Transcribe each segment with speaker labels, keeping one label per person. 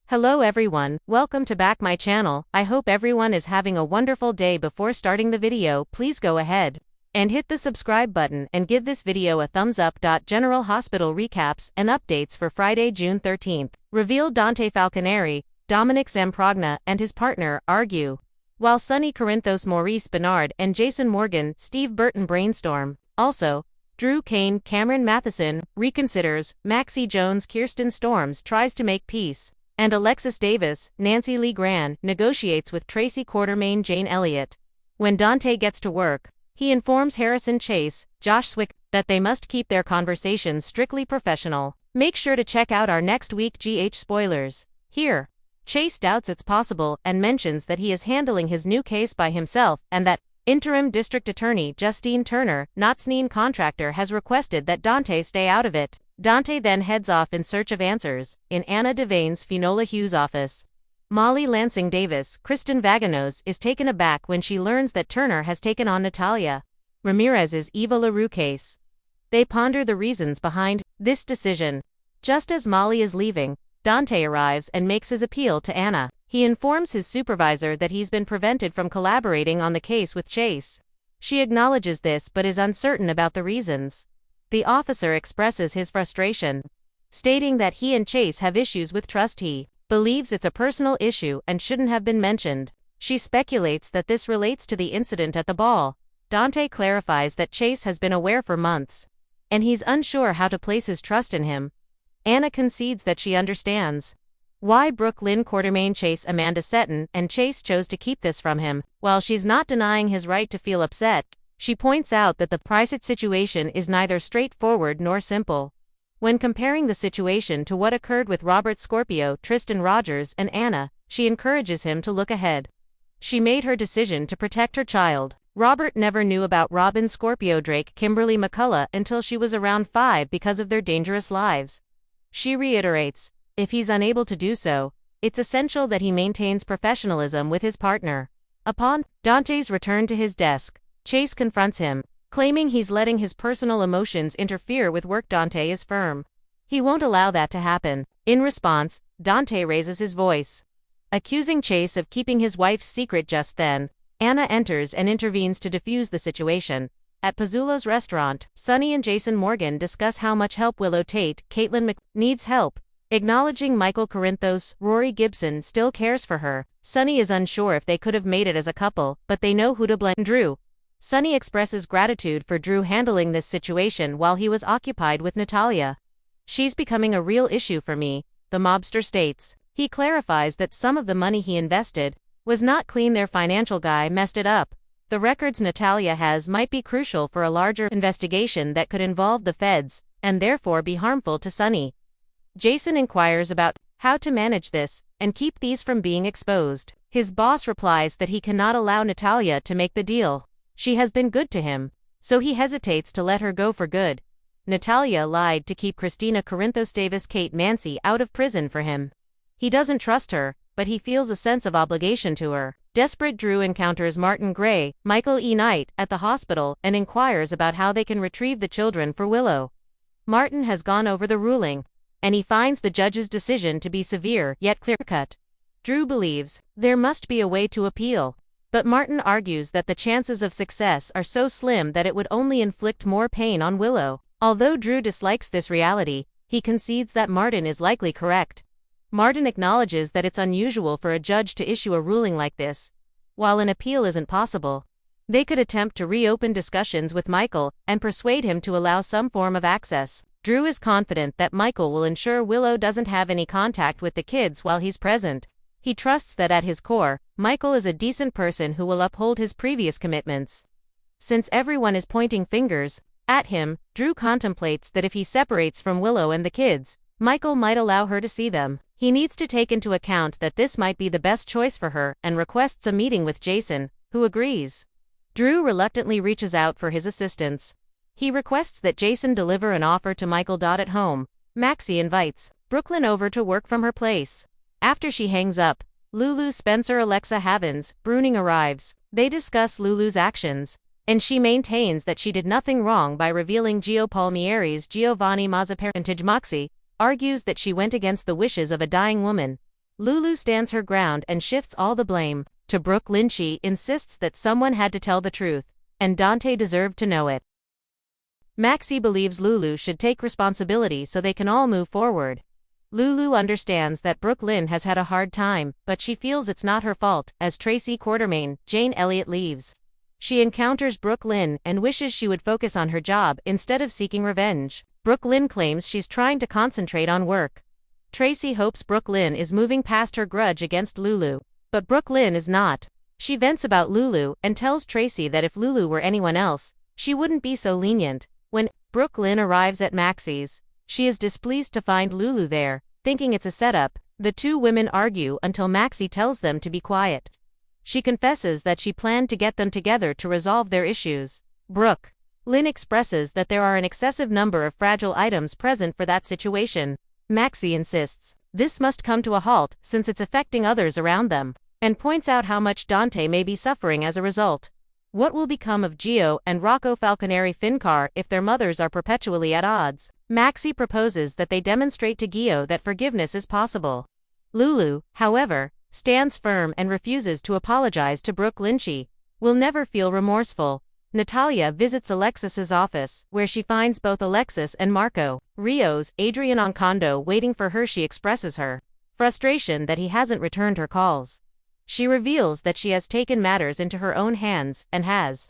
Speaker 1: Hello everyone, welcome to back my channel. I hope everyone is having a wonderful day. Before starting the video, please go ahead and hit the subscribe button and give this video a thumbs up. General Hospital recaps and updates for Friday, June 13th. Revealed Dante Falconeri, Dominic Zamprogna, and his partner argue, while Sonny Corinthos, Maurice Bernard, and Jason Morgan, Steve Burton brainstorm. Also, Drew Kane, Cameron Matheson reconsiders, Maxie Jones, Kirsten Storms tries to make peace, and Alexis Davis, Nancy Lee Gran, negotiates with Tracy Quartermain, Jane Elliott. When Dante gets to work, he informs Harrison Chase, Josh Swick, that they must keep their conversations strictly professional. Make sure to check out our next week GH spoilers. Here, Chase doubts it's possible and mentions that he is handling his new case by himself and that Interim District Attorney Justine Turner, Knotsneen contractor, has requested that Dante stay out of it. Dante then heads off in search of answers, in Anna Devane's Finola Hughes' office. Molly Lansing Davis, Kristen Vaganos, is taken aback when she learns that Turner has taken on Natalia Ramirez's Eva LaRue case. They ponder the reasons behind this decision. Just as Molly is leaving, Dante arrives and makes his appeal to Anna. He informs his supervisor that he's been prevented from collaborating on the case with Chase. She acknowledges this but is uncertain about the reasons. The officer expresses his frustration, stating that he and Chase have issues with trust. He believes it's a personal issue and shouldn't have been mentioned. She speculates that this relates to the incident at the ball. Dante clarifies that Chase has been aware for months, and he's unsure how to place his trust in him. Anna concedes that she understands why Brooklyn Quartermain, Chase, Amanda Seton, and Chase chose to keep this from him. While she's not denying his right to feel upset, she points out that the private situation is neither straightforward nor simple. When comparing the situation to what occurred with Robert Scorpio, Tristan Rogers, and Anna, she encourages him to look ahead. She made her decision to protect her child. Robert never knew about Robin Scorpio Drake Kimberly McCullough until she was around 5 because of their dangerous lives. She reiterates, if he's unable to do so, it's essential that he maintains professionalism with his partner. Upon Dante's return to his desk, Chase confronts him, claiming he's letting his personal emotions interfere with work. Dante is firm. He won't allow that to happen. In response, Dante raises his voice, accusing Chase of keeping his wife's secret. Just then, Anna enters and intervenes to defuse the situation. At Pizzulo's restaurant, Sonny and Jason Morgan discuss how much help Willow Tate, Caitlin needs help. Acknowledging Michael Corinthos, Rory Gibson still cares for her. Sonny is unsure if they could have made it as a couple, but they know who to blame. Drew. Sonny expresses gratitude for Drew handling this situation while he was occupied with Natalia. She's becoming a real issue for me, the mobster states. He clarifies that some of the money he invested was not clean. Their financial guy messed it up. The records Natalia has might be crucial for a larger investigation that could involve the feds, and therefore be harmful to Sonny. Jason inquires about how to manage this and keep these from being exposed. His boss replies that he cannot allow Natalia to make the deal. She has been good to him, so he hesitates to let her go for good. Natalia lied to keep Christina Corinthos Davis Kate Mancy out of prison for him. He doesn't trust her, but he feels a sense of obligation to her. Desperate Drew encounters Martin Gray, Michael E. Knight, at the hospital and inquires about how they can retrieve the children for Willow. Martin has gone over the ruling, and he finds the judge's decision to be severe yet clear-cut. Drew believes there must be a way to appeal, but Martin argues that the chances of success are so slim that it would only inflict more pain on Willow. Although Drew dislikes this reality, he concedes that Martin is likely correct. Martin acknowledges that it's unusual for a judge to issue a ruling like this. While an appeal isn't possible, they could attempt to reopen discussions with Michael and persuade him to allow some form of access. Drew is confident that Michael will ensure Willow doesn't have any contact with the kids while he's present. He trusts that at his core, Michael is a decent person who will uphold his previous commitments. Since everyone is pointing fingers at him, Drew contemplates that if he separates from Willow and the kids, Michael might allow her to see them. He needs to take into account that this might be the best choice for her and requests a meeting with Jason, who agrees. Drew reluctantly reaches out for his assistance. He requests that Jason deliver an offer to Michael. At home, Maxie invites Brooklyn over to work from her place. After she hangs up, Lulu Spencer Alexa Havens, Bruning arrives. They discuss Lulu's actions, and she maintains that she did nothing wrong by revealing Gio Palmieri's Giovanni Mazzaparentage. Moxie argues that she went against the wishes of a dying woman. Lulu stands her ground and shifts all the blame to Brooke Lynn. She insists that someone had to tell the truth, and Dante deserved to know it. Maxie believes Lulu should take responsibility so they can all move forward. Lulu understands that Brooke Lynn has had a hard time, but she feels it's not her fault. As Tracy Quartermaine, Jane Elliott leaves, she encounters Brooke Lynn and wishes she would focus on her job instead of seeking revenge. Brooke Lynn claims she's trying to concentrate on work. Tracy hopes Brooke Lynn is moving past her grudge against Lulu, but Brooke Lynn is not. She vents about Lulu and tells Tracy that if Lulu were anyone else, she wouldn't be so lenient. When Brooke Lynn arrives at Maxie's, she is displeased to find Lulu there, thinking it's a setup. The two women argue until Maxie tells them to be quiet. She confesses that she planned to get them together to resolve their issues. Brooke Lynn expresses that there are an excessive number of fragile items present for that situation. Maxie insists this must come to a halt since it's affecting others around them, and points out how much Dante may be suffering as a result. What will become of Gio and Rocco Falconeri Fincar if their mothers are perpetually at odds? Maxie proposes that they demonstrate to Gio that forgiveness is possible. Lulu, however, stands firm and refuses to apologize to Brooke Lynn. She will never feel remorseful. Natalia visits Alexis's office, where she finds both Alexis and Marco Rios, Adrian Oncondo waiting for her. She expresses her frustration that he hasn't returned her calls. She reveals that she has taken matters into her own hands and has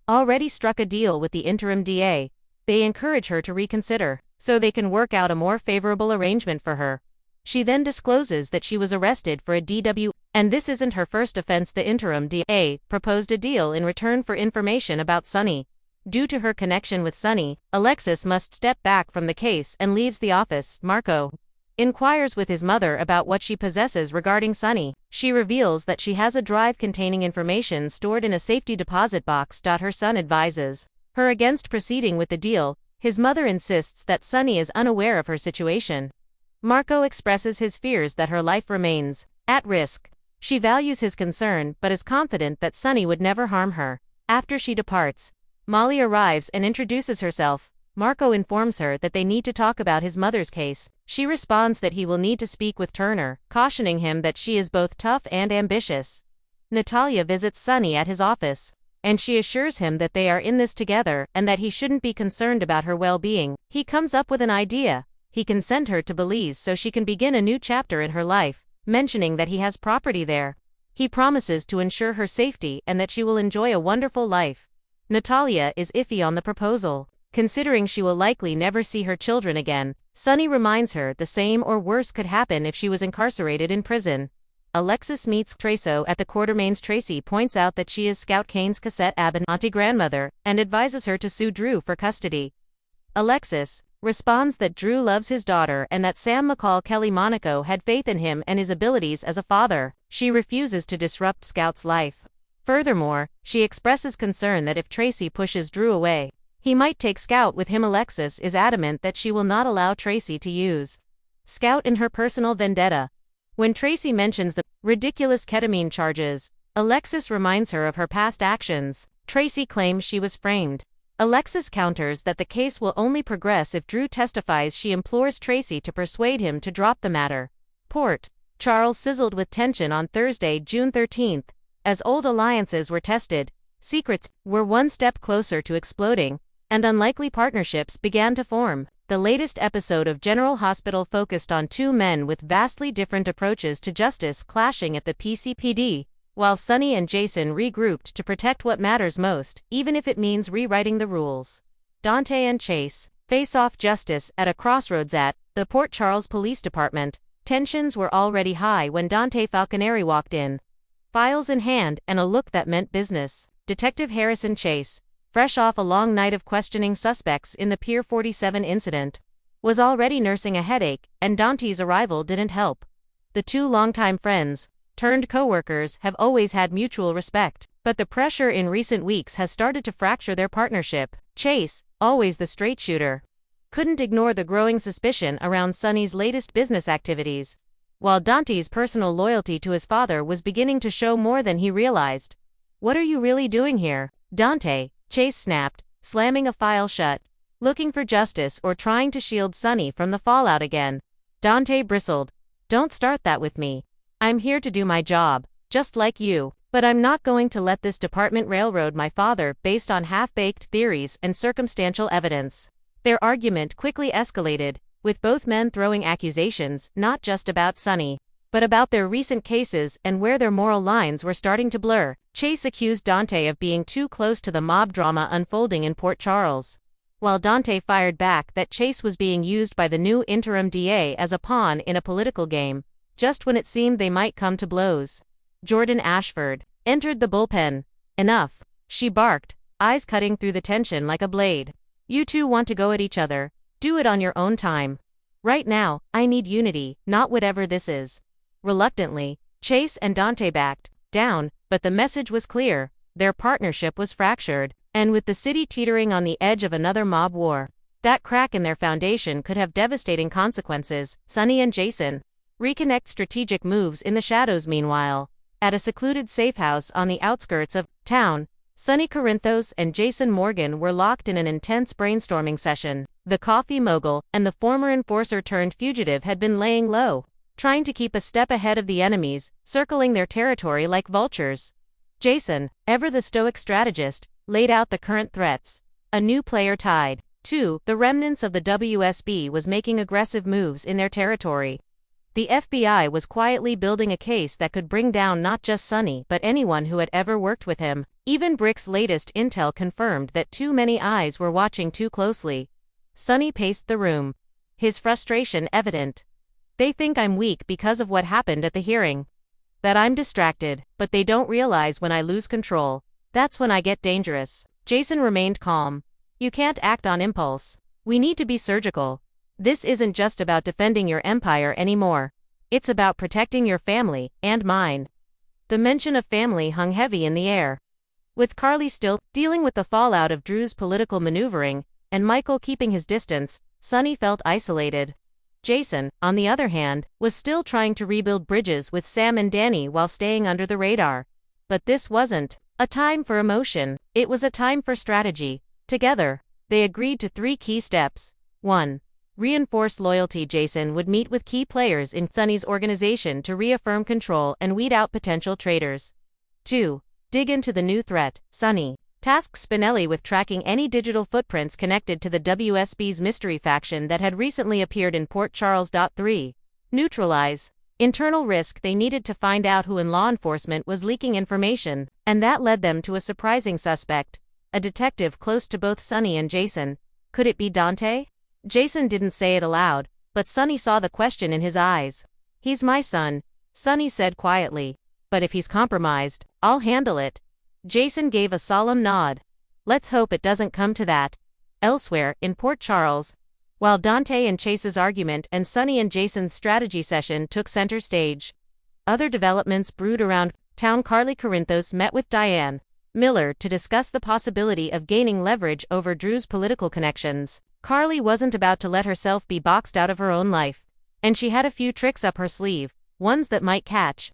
Speaker 1: already struck a deal with the interim DA. They encourage her to reconsider, so they can work out a more favorable arrangement for her. She then discloses that she was arrested for a DW, and this isn't her first offense. The interim DA proposed a deal in return for information about Sonny. Due to her connection with Sonny, Alexis must step back from the case and leaves the office. Marco inquires with his mother about what she possesses regarding Sonny. She reveals that she has a drive containing information stored in a safety deposit box. Her son advises her against proceeding with the deal. His mother insists that Sonny is unaware of her situation. Marco expresses his fears that her life remains at risk. She values his concern but is confident that Sonny would never harm her. After she departs, Molly arrives and introduces herself. Marco informs her that they need to talk about his mother's case. She responds that he will need to speak with Turner, cautioning him that she is both tough and ambitious. Natalia visits Sonny at his office, and she assures him that they are in this together and that he shouldn't be concerned about her well-being. He comes up with an idea. He can send her to Belize so she can begin a new chapter in her life, mentioning that he has property there. He promises to ensure her safety and that she will enjoy a wonderful life. Natalia is iffy on the proposal, considering she will likely never see her children again. Sonny reminds her the same or worse could happen if she was incarcerated in prison. Alexis meets Traso at the Quartermaines. Tracy points out that she is Scout Kane's cassette auntie grandmother and advises her to sue Drew for custody. Alexis responds that Drew loves his daughter and that Sam McCall Kelly Monaco had faith in him and his abilities as a father. She refuses to disrupt Scout's life. Furthermore, she expresses concern that if Tracy pushes Drew away, he might take Scout with him. Alexis is adamant that she will not allow Tracy to use Scout in her personal vendetta. When Tracy mentions the ridiculous ketamine charges, Alexis reminds her of her past actions. Tracy claims she was framed. Alexis counters that the case will only progress if Drew testifies. She implores Tracy to persuade him to drop the matter. Port Charles sizzled with tension on Thursday, June 13th. As old alliances were tested, secrets were one step closer to exploding, and unlikely partnerships began to form. The latest episode of General Hospital focused on two men with vastly different approaches to justice clashing at the PCPD, while Sonny and Jason regrouped to protect what matters most, even if it means rewriting the rules. Dante and Chase face off justice at a crossroads at the Port Charles Police Department. Tensions were already high when Dante Falconeri walked in, files in hand and a look that meant business. Detective Harrison Chase, fresh off a long night of questioning suspects in the Pier 47 incident, was already nursing a headache, and Dante's arrival didn't help. The two longtime friends, turned co-workers, have always had mutual respect, but the pressure in recent weeks has started to fracture their partnership. Chase, always the straight shooter, couldn't ignore the growing suspicion around Sonny's latest business activities, while Dante's personal loyalty to his father was beginning to show more than he realized. "What are you really doing here, Dante?" Chase snapped, slamming a file shut. "Looking for justice or trying to shield Sonny from the fallout again?" Dante bristled. "Don't start that with me. I'm here to do my job, just like you. But I'm not going to let this department railroad my father based on half-baked theories and circumstantial evidence. Their argument quickly escalated, with both men throwing accusations not just about Sonny, but about their recent cases and where their moral lines were starting to blur. Chase accused Dante of being too close to the mob drama unfolding in Port Charles, while Dante fired back that Chase was being used by the new interim DA as a pawn in a political game, just when it seemed they might come to blows. Jordan Ashford entered the bullpen. "Enough," she barked, eyes cutting through the tension like a blade. "You two want to go at each other. Do it on your own time. Right now, I need unity, not whatever this is." Reluctantly, Chase and Dante backed down, but the message was clear. Their partnership was fractured, and with the city teetering on the edge of another mob war, that crack in their foundation could have devastating consequences. Sonny and Jason reconnect strategic moves in the shadows. Meanwhile, at a secluded safe house on the outskirts of town, Sonny Corinthos and Jason Morgan were locked in an intense brainstorming session. The coffee mogul and the former enforcer turned fugitive had been laying low, trying to keep a step ahead of the enemies, circling their territory like vultures. Jason, ever the stoic strategist, laid out the current threats. A new player tied to the remnants of the WSB was making aggressive moves in their territory. The FBI was quietly building a case that could bring down not just Sonny but anyone who had ever worked with him. Even Brick's latest intel confirmed that too many eyes were watching too closely. Sonny paced the room, his frustration evident. "They think I'm weak because of what happened at the hearing. That I'm distracted, but they don't realize when I lose control, that's when I get dangerous." Jason remained calm. "You can't act on impulse. We need to be surgical. This isn't just about defending your empire anymore. It's about protecting your family, and mine." The mention of family hung heavy in the air. With Carly still dealing with the fallout of Drew's political maneuvering, and Michael keeping his distance, Sonny felt isolated. Jason, on the other hand, was still trying to rebuild bridges with Sam and Danny while staying under the radar. But this wasn't a time for emotion, it was a time for strategy. Together, they agreed to 3 key steps. 1. Reinforce loyalty. Jason would meet with key players in Sonny's organization to reaffirm control and weed out potential traitors. 2. Dig into the new threat. Sonny tasked Spinelli with tracking any digital footprints connected to the WSB's mystery faction that had recently appeared in Port Charles. 3. Neutralize internal risk. They needed to find out who in law enforcement was leaking information, and that led them to a surprising suspect, a detective close to both Sonny and Jason. Could it be Dante? Jason didn't say it aloud, but Sonny saw the question in his eyes. "He's my son," Sonny said quietly. "But if he's compromised, I'll handle it." Jason gave a solemn nod. "Let's hope it doesn't come to that." Elsewhere, in Port Charles, while Dante and Chase's argument and Sonny and Jason's strategy session took center stage, other developments brewed around town. Carly Corinthos met with Diane Miller to discuss the possibility of gaining leverage over Drew's political connections. Carly wasn't about to let herself be boxed out of her own life, and she had a few tricks up her sleeve, ones that might catch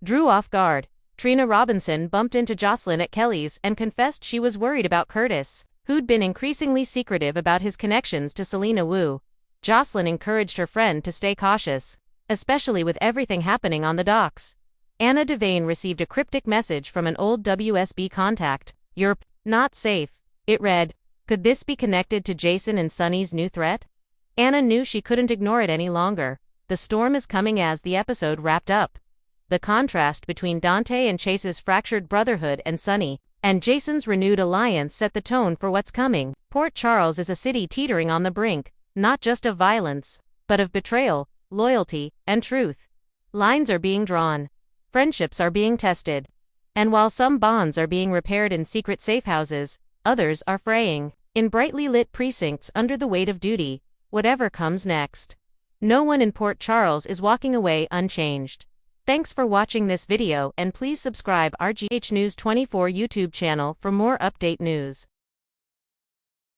Speaker 1: Drew off guard. Trina Robinson bumped into Jocelyn at Kelly's and confessed she was worried about Curtis, who'd been increasingly secretive about his connections to Selena Wu. Jocelyn encouraged her friend to stay cautious, especially with everything happening on the docks. Anna Devane received a cryptic message from an old WSB contact. "You're not safe," it read. Could this be connected to Jason and Sonny's new threat? Anna knew she couldn't ignore it any longer. The storm is coming. As the episode wrapped up, the contrast between Dante and Chase's fractured brotherhood and Sonny and Jason's renewed alliance set the tone for what's coming. Port Charles is a city teetering on the brink, not just of violence, but of betrayal, loyalty, and truth. Lines are being drawn. Friendships are being tested. And while some bonds are being repaired in secret safehouses, others are fraying in brightly lit precincts under the weight of duty, whatever comes next. No one in Port Charles is walking away unchanged. Thanks for watching this video, and please subscribe our GH News 24 YouTube channel for more update news.